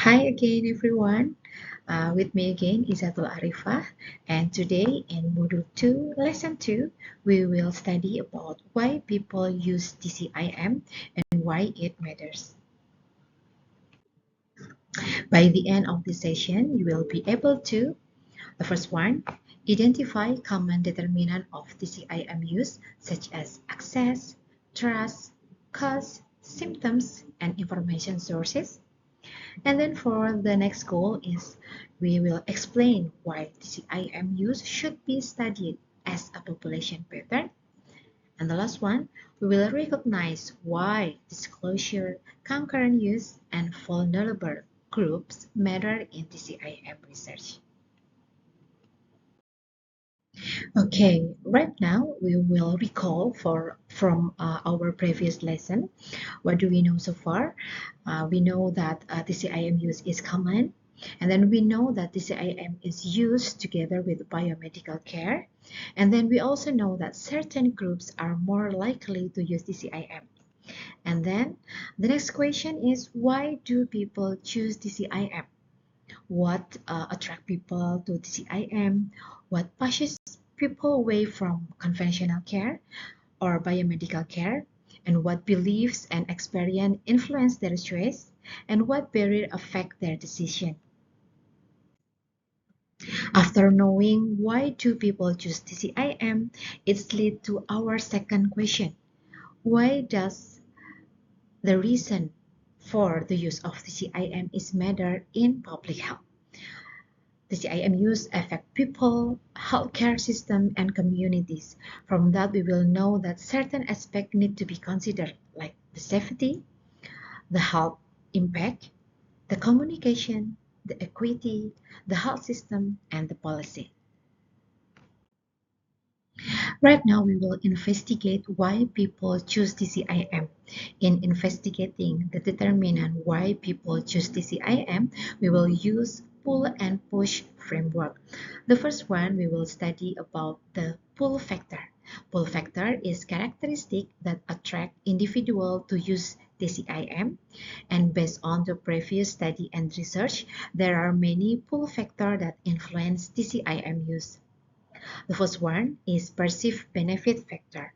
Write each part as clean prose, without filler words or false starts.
Hi again, everyone. With me again is Atul Arifah, and today in Module 2, Lesson 2, we will study about why people use TCIM and why it matters. By the end of this session, you will be able to, the first one, identify common determinant of TCIM use, such as access, trust, cause, symptoms, and information sources. And then for the next goal is we will explain why TCIM use should be studied as a population pattern. And the last one, we will recognize why disclosure, concurrent use, and vulnerable groups matter in TCIM research. Okay, right now we will recall from our previous lesson. What do we know so far? We know that TCIM use is common, and then we know that TCIM is used together with biomedical care, and then we also know that certain groups are more likely to use TCIM. And then the next question is, why do people choose TCIM? What attract people to TCIM? What pushes people away from conventional care or biomedical care? And what beliefs and experience influence their choice? And what barrier affect their decision? After knowing why do people choose TCIM, it leads to our second question. Why does the reason for the use of TCIM is matter in public health? TCIM use affect people, healthcare system, and communities. From that, we will know that certain aspects need to be considered, like the safety, the health impact, the communication, the equity, the health system, and the policy. Right now, we will investigate why people choose TCIM. In investigating the determinant why people choose TCIM, we will use pull and push framework. The first one, we will study about the pull factor. Pull factor is characteristic that attract individual to use TCIM, and based on the previous study and research, there are many pull factors that influence TCIM use. The first one is perceived benefit factor.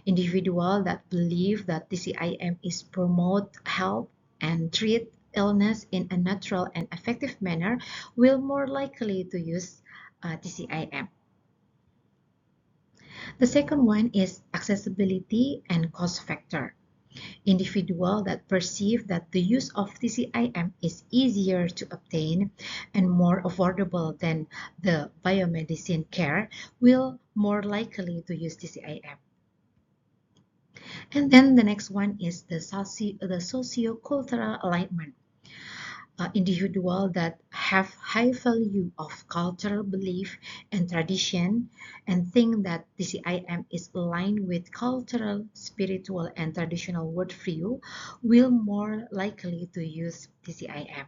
Individuals that believe that TCIM is promote health and treat illness in a natural and effective manner will more likely to use TCIM. The second one is accessibility and cost factor. Individuals that perceive that the use of TCIM is easier to obtain and more affordable than the biomedicine care will more likely to use TCIM. And then the next one is the socio-cultural alignment. Individuals that have high value of cultural belief and tradition and think that TCIM is aligned with cultural, spiritual, and traditional worldview will more likely to use TCIM.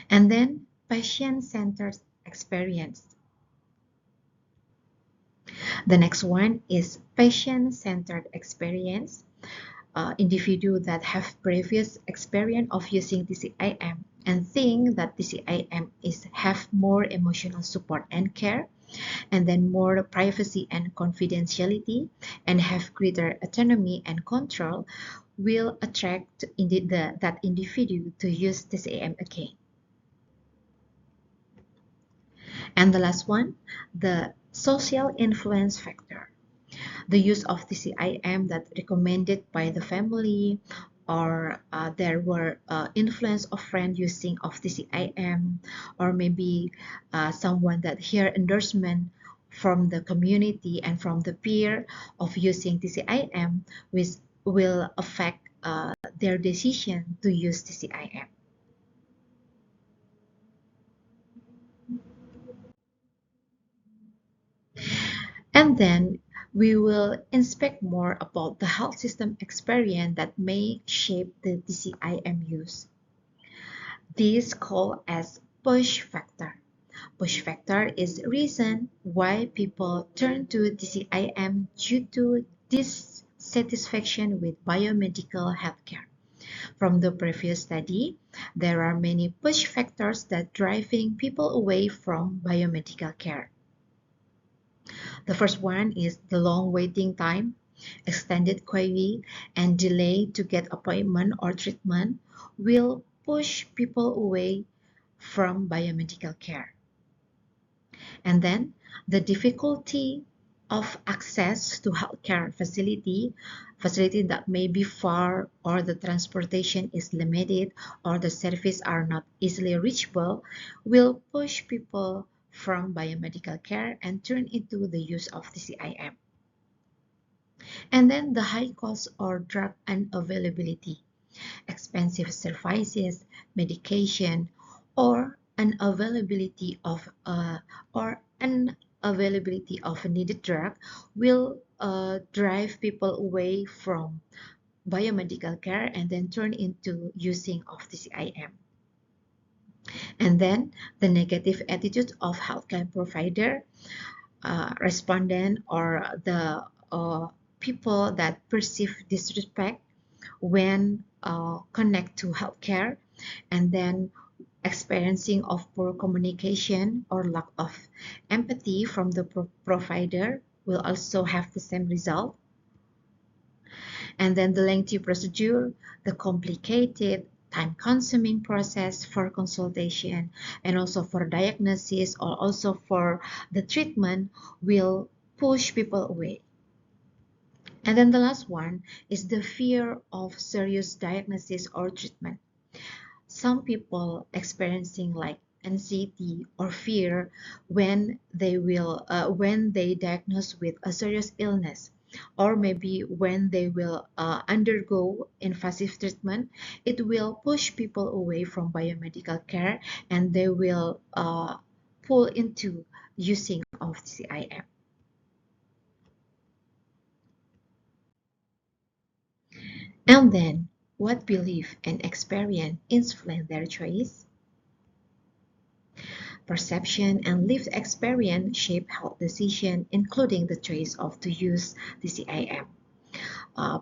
And then patient-centered experience. The next one is patient-centered experience. Individuals that have previous experience of using TCIM and think that TCIM have more emotional support and care, and then more privacy and confidentiality, and have greater autonomy and control, will attract that individual to use TCIM again. And the last one, the social influence factor. The use of TCIM that recommended by the family, or there were influence of friend using of TCIM, or maybe someone that hear endorsement from the community and from the peer of using TCIM, which will affect their decision to use TCIM. And then we will inspect more about the health system experience that may shape the TCIM use. This called as push factor. Push factor is the reason why people turn to TCIM due to dissatisfaction with biomedical healthcare. From the previous study, There are many push factors that driving people away from biomedical care. The first one is the long waiting time, extended queue, and delay to get appointment or treatment will push people away from biomedical care. And then the difficulty of access to healthcare facility that may be far, or the transportation is limited, or the services are not easily reachable, will push people from biomedical care and turn into the use of TCIM. And then the high cost or drug unavailability, expensive services, medication, or unavailability of a needed drug will drive people away from biomedical care and then turn into using of TCIM. And then the negative attitude of healthcare provider, respondent, or the people that perceive disrespect when connect to healthcare, and then experiencing of poor communication or lack of empathy from the provider will also have the same result. And then the lengthy procedure, the complicated time-consuming process for consultation and also for diagnosis or also for the treatment will push people away. And then the last one is the fear of serious diagnosis or treatment. Some people experiencing like anxiety or fear when they diagnose with a serious illness, or maybe when they will undergo invasive treatment, it will push people away from biomedical care and they will pull into using of CIM. And then, what belief and experience influence their choice? Perception and lived experience shape health decision, including the choice of to use the CIM.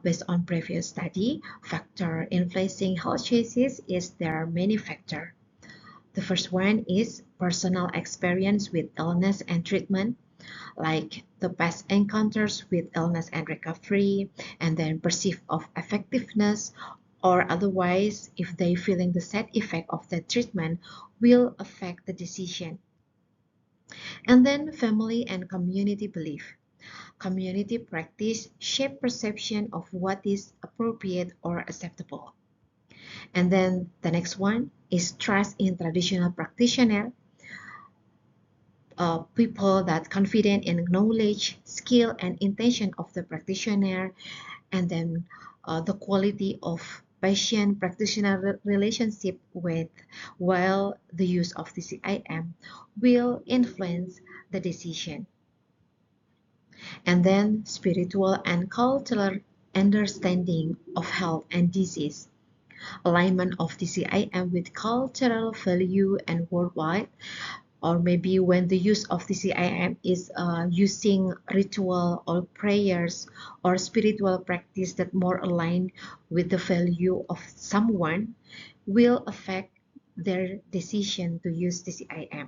Based on previous study, factor influencing health choices is there are many factors. The first one is personal experience with illness and treatment, like the past encounters with illness and recovery, and then perceive of effectiveness, or otherwise if they feeling the side effect of the treatment will affect the decision. And then family and community belief. Community practice shape perception of what is appropriate or acceptable. And then the next one is trust in traditional practitioner. People that confident in knowledge, skill, and intention of the practitioner, and then the quality of patient practitioner relationship with, while the use of the CIM will influence the decision. And then spiritual and cultural understanding of health and disease, alignment of the CIM with cultural value and worldwide, or maybe when the use of the CIM is using ritual or prayers or spiritual practice that more aligned with the value of someone will affect their decision to use the CIM.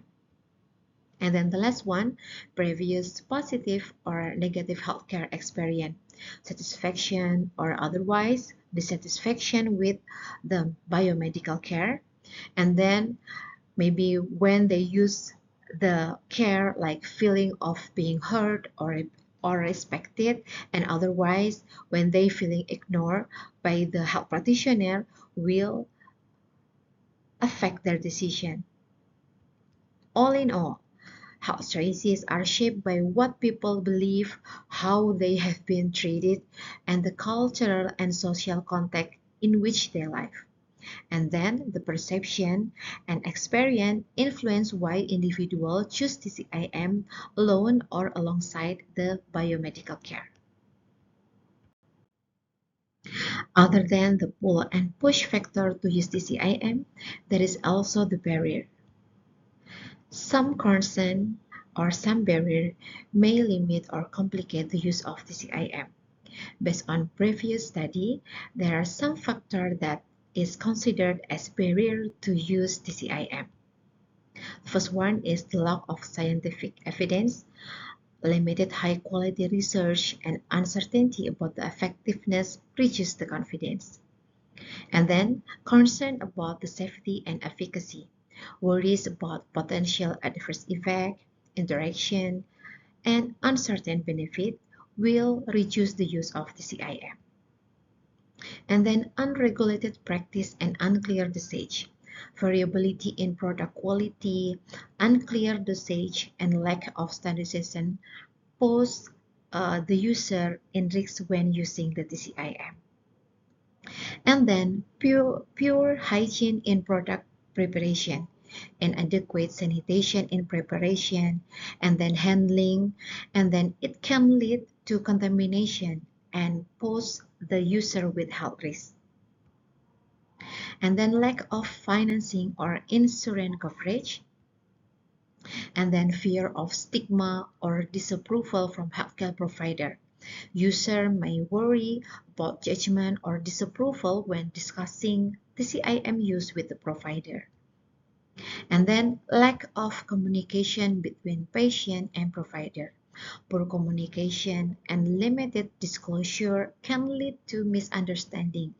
And then the last one, previous positive or negative healthcare experience, satisfaction or otherwise dissatisfaction with the biomedical care. And then maybe when they use the care like feeling of being heard or respected, and otherwise when they feeling ignored by the health practitioner will affect their decision. All in all, health choices are shaped by what people believe, how they have been treated, and the cultural and social context in which they live. And then the perception and experience influence why individuals choose TCIM alone or alongside the biomedical care. Other than the pull and push factor to use TCIM, there is also the barrier. Some concern or some barrier may limit or complicate the use of TCIM. Based on previous study, there are some factors that is considered as barrier to use TCIM. The first one is the lack of scientific evidence, limited high-quality research, and uncertainty about the effectiveness reduce the confidence. And then concern about the safety and efficacy, worries about potential adverse effect, interaction, and uncertain benefit will reduce the use of TCIM. And then unregulated practice and unclear dosage, variability in product quality, unclear dosage, and lack of standardization pose the user in risk when using the TCIM. And then pure hygiene in product preparation, inadequate sanitation in preparation, and then handling, and then it can lead to contamination and pose the user with health risks. And then lack of financing or insurance coverage, and then fear of stigma or disapproval from healthcare provider. User may worry about judgment or disapproval when discussing TCIM use with the provider. And then lack of communication between patient and provider. Poor communication and limited disclosure can lead to misunderstanding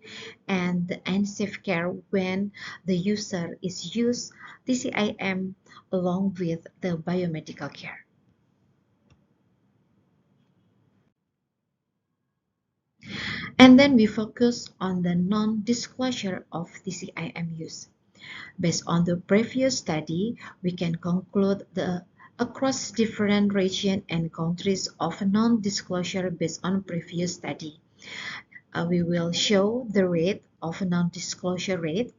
and unsafe care when the user is used TCIM along with the biomedical care. And then we focus on the non-disclosure of TCIM use. Based on the previous study, we can conclude the across different regions and countries of non-disclosure based on previous study. We will show the rate of non-disclosure rate.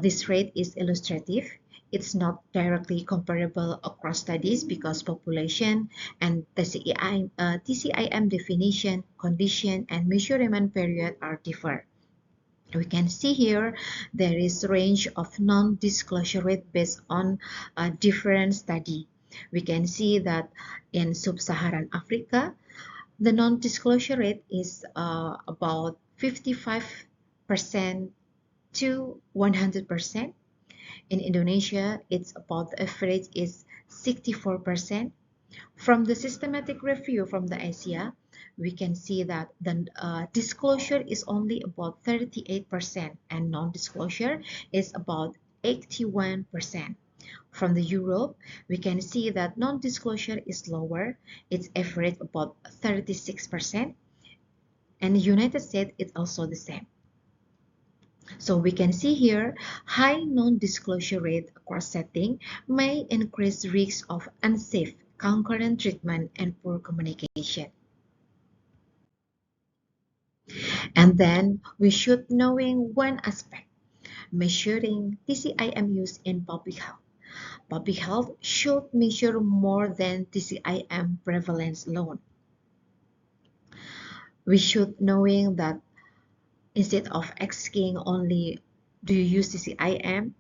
This rate is illustrative. It's not directly comparable across studies because population and TCIM definition, condition, and measurement period are different. We can see here there is range of non-disclosure rate based on a different study. We can see that in sub-Saharan Africa, the non-disclosure rate is about 55% to 100%. In Indonesia, it's about the average is 64%. From the systematic review from the Asia, we can see that the disclosure is only about 38% and non-disclosure is about 81%. From the Europe, we can see that non-disclosure is lower. It's average about 36%. And the United States is also the same. So we can see here, high non-disclosure rate across setting may increase risks of unsafe concurrent treatment and poor communication. And then we should knowing one aspect, measuring TCIM use in public health. Public health should measure more than TCIM prevalence alone. We should knowing that instead of asking only, do you use TCIM?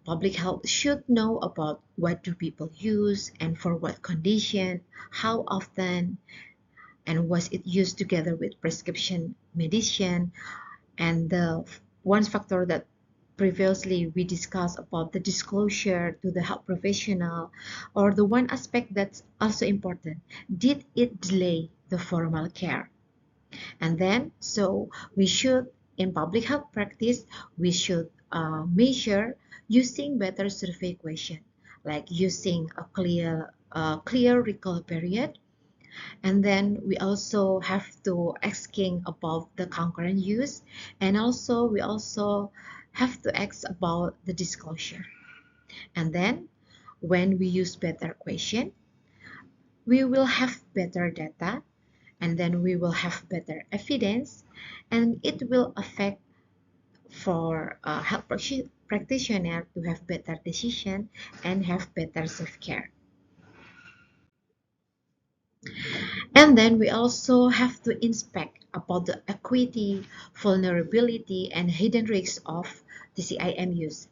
Public health should know about what do people use and for what condition, how often, and was it used together with prescription medicine. And the one factor that previously we discussed about the disclosure to the health professional, or the one aspect that's also important, did it delay the formal care? And then so we should in public health practice we should measure using better survey question, like using a clear recall period. And then we also have to asking about the concurrent use, and also we also have to ask about the disclosure. And then when we use better question, we will have better data, and then we will have better evidence, and it will affect for health practitioner to have better decision and have better self-care. And then we also have to inspect about the equity, vulnerability, and hidden risks of TCIM use.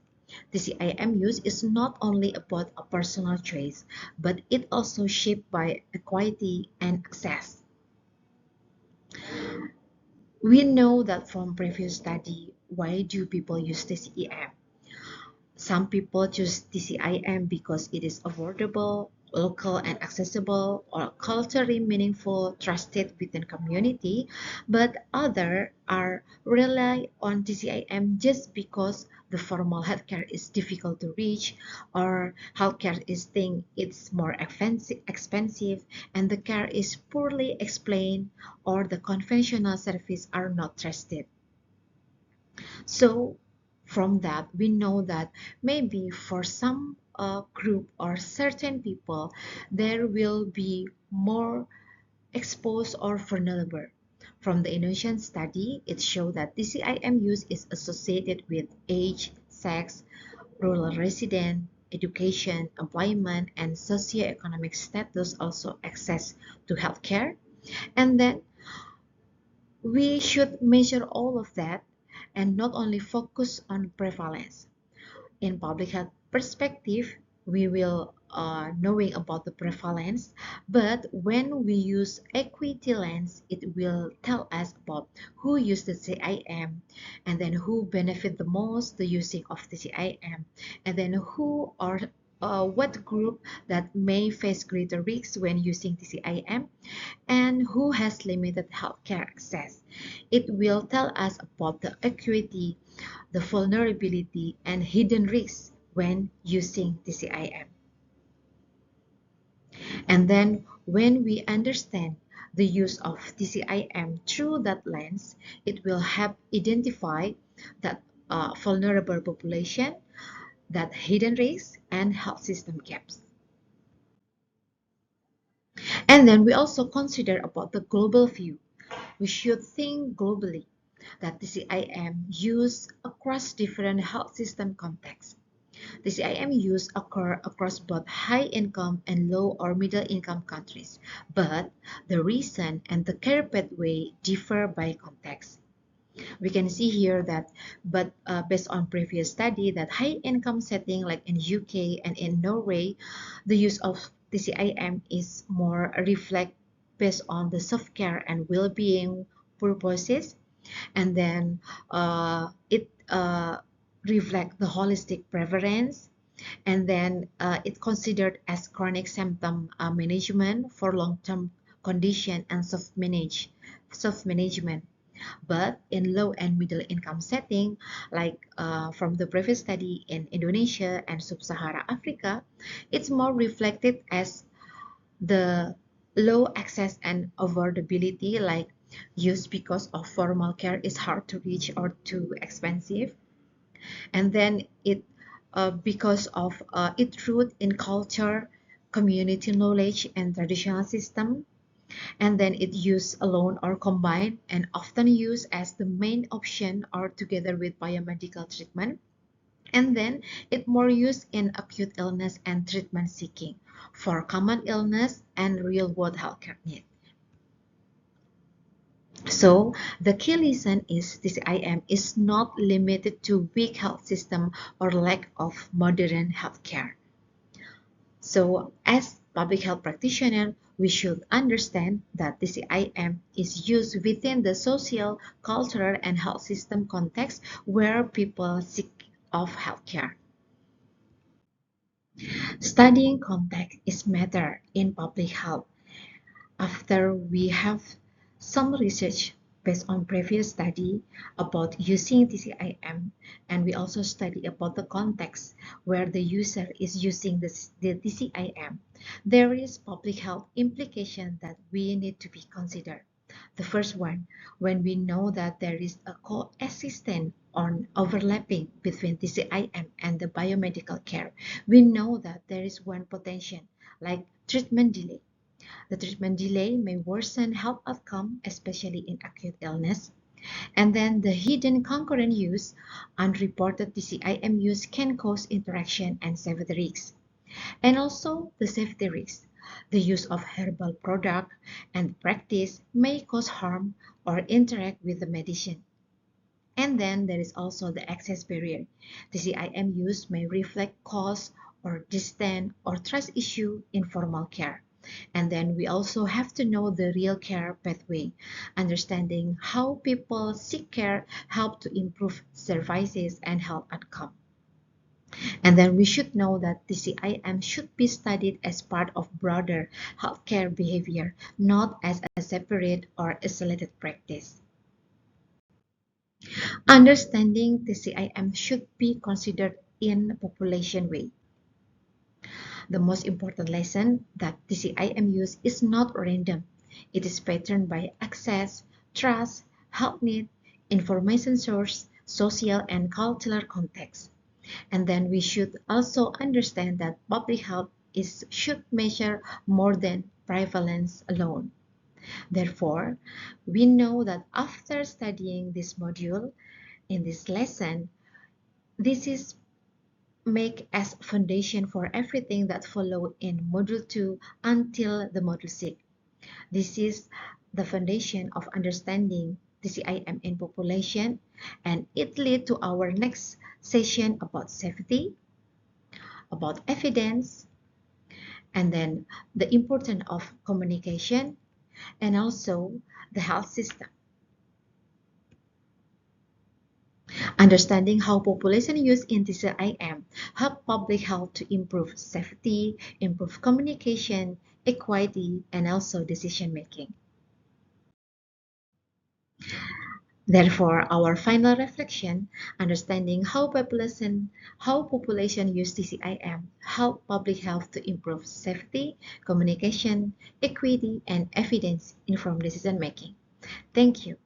TCIM use is not only about a personal choice, but it also shaped by equity and access. We know that from previous study, why do people use TCIM? Some people choose TCIM because it is affordable, local and accessible, or culturally meaningful, trusted within community, but others are rely on TCIM just because the formal healthcare is difficult to reach, or healthcare is think it's more expensive, and the care is poorly explained, or the conventional services are not trusted. So from that, we know that maybe for some group or certain people, there will be more exposed or vulnerable. From the Indonesian study, it showed that TCIM use is associated with age, sex, rural resident, education, employment, and socioeconomic status, also access to healthcare. And then we should measure all of that and not only focus on prevalence. In public health perspective, we will knowing about the prevalence, but when we use equity lens, it will tell us about who use the CIM, and then who benefit the most the using of the CIM, and then who or what group that may face greater risks when using the CIM, and who has limited healthcare access. It will tell us about the acuity, the vulnerability, and hidden risks when using TCIM. And then when we understand the use of TCIM through that lens, it will help identify that vulnerable population, that hidden risks, and health system gaps. And then we also consider about the global view. We should think globally that TCIM used across different health system contexts. TCIM use occur across both high-income and low or middle-income countries, but the reason and the care pathway differ by context. We can see here that, but based on previous study, that high-income setting like in UK and in Norway, the use of TCIM is more reflect based on the self-care and well-being purposes, and then it reflect the holistic preference, and then it considered as chronic symptom management for long-term condition and self-management. But in low and middle income setting, like from the previous study in Indonesia and Sub-Sahara Africa, it's more reflected as the low access and affordability, like use because of formal care is hard to reach or too expensive. And then it because of its root in culture, community knowledge, and traditional system. And then it used alone or combined and often used as the main option or together with biomedical treatment. And then it more used in acute illness and treatment seeking for common illness and real world healthcare needs. So the key lesson is this IM is not limited to weak health system or lack of modern healthcare. So as public health practitioner, we should understand that this IM is used within the social, cultural, and health system context where people seek of healthcare. Studying context is matter in public health. After we have some research based on previous study about using TCIM, and we also study about the context where the user is using the TCIM, there is public health implication that we need to be considered. The first one, when we know that there is a coexistence on overlapping between TCIM and the biomedical care, we know that there is one potential like treatment delay. The treatment delay may worsen health outcome, especially in acute illness. And then the hidden concurrent use, unreported TCIM use can cause interaction and safety risks. And also the safety risks. The use of herbal product and practice may cause harm or interact with the medicine. And then there is also the access barrier. TCIM use may reflect cost or distance or trust issue in formal care. And then we also have to know the real care pathway. Understanding how people seek care help to improve services and health outcome. And then we should know that TCIM should be studied as part of broader healthcare behavior, not as a separate or isolated practice. Understanding TCIM should be considered in population way. The most important lesson that TCIM use is not random. It is patterned by access, trust, health need, information source, social and cultural context. And then we should also understand that public health should measure more than prevalence alone. Therefore, we know that after studying this module in this lesson, this is make as foundation for everything that follow in module 2 until the module 6. This is the foundation of understanding TCIM in population, and it lead to our next session about safety, about evidence, and then the importance of communication, and also the health system. Understanding how population use in TCIM help public health to improve safety, improve communication, equity, and also decision making. Therefore, our final reflection, understanding how population use TCIM help public health to improve safety, communication, equity, and evidence-informed decision making. Thank you.